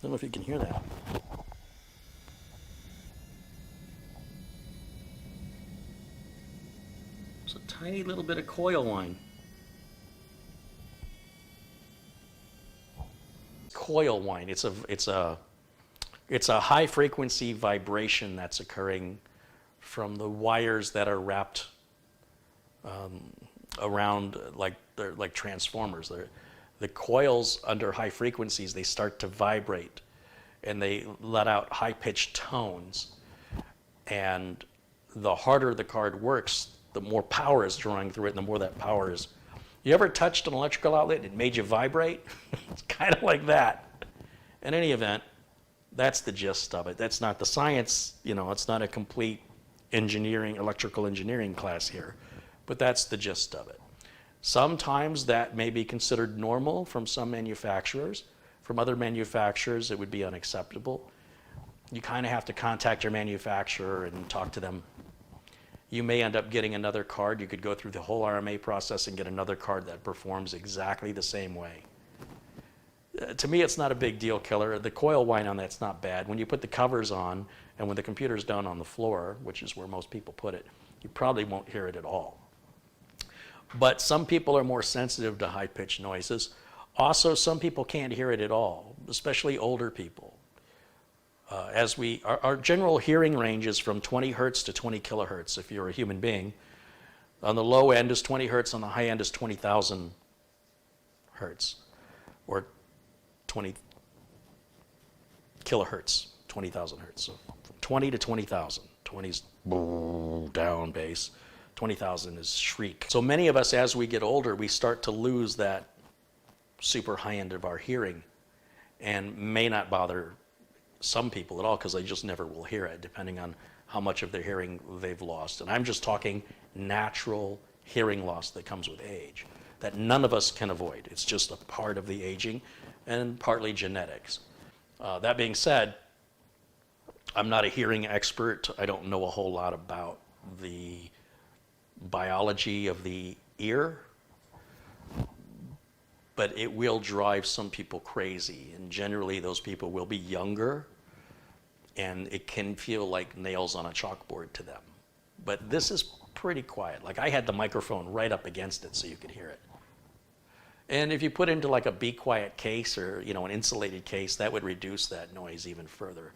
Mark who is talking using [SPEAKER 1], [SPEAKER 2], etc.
[SPEAKER 1] don't know if you can hear that. It's a tiny little bit of coil whine. Coil whine. It's a high frequency vibration that's occurring from the wires that are wrapped around they're like transformers. The coils under high frequencies, they start to vibrate and they let out high-pitched tones. And the harder the card works, the more power is drawing through it and the more that power is. You ever touched an electrical outlet and it made you vibrate? It's kind of like that. In any event, that's the gist of it. That's not the science, it's not a complete electrical engineering class here, but that's the gist of it. Sometimes that may be considered normal from some manufacturers. From other manufacturers, it would be unacceptable. You kind of have to contact your manufacturer and talk to them. You may end up getting another card. You could go through the whole RMA process and get another card that performs exactly the same way. To me, it's not a big deal killer. The coil whine on that's not bad. When you put the covers on and when the computer's down on the floor, which is where most people put it, you probably won't hear it at all. But some people are more sensitive to high-pitched noises. Also, some people can't hear it at all, especially older people. Our general hearing range is from 20 hertz to 20 kilohertz if you're a human being. On the low end is 20 hertz, on the high end is 20,000 hertz, or 20 kilohertz, 20,000 hertz. So from 20 to 20,000. 20's down bass, 20,000 is shriek. So many of us, as we get older, we start to lose that super high end of our hearing and may not bother some people at all because they just never will hear it, depending on how much of their hearing they've lost. And I'm just talking natural hearing loss that comes with age, that none of us can avoid. It's just a part of the aging and partly genetics. That being said, I'm not a hearing expert. I don't know a whole lot about the biology of the ear, but it will drive some people crazy, and generally those people will be younger, and it can feel like nails on a chalkboard to them. But this is pretty quiet. Like, I had the microphone right up against it so you could hear it. And if you put it into like a be quiet case or an insulated case, that would reduce that noise even further.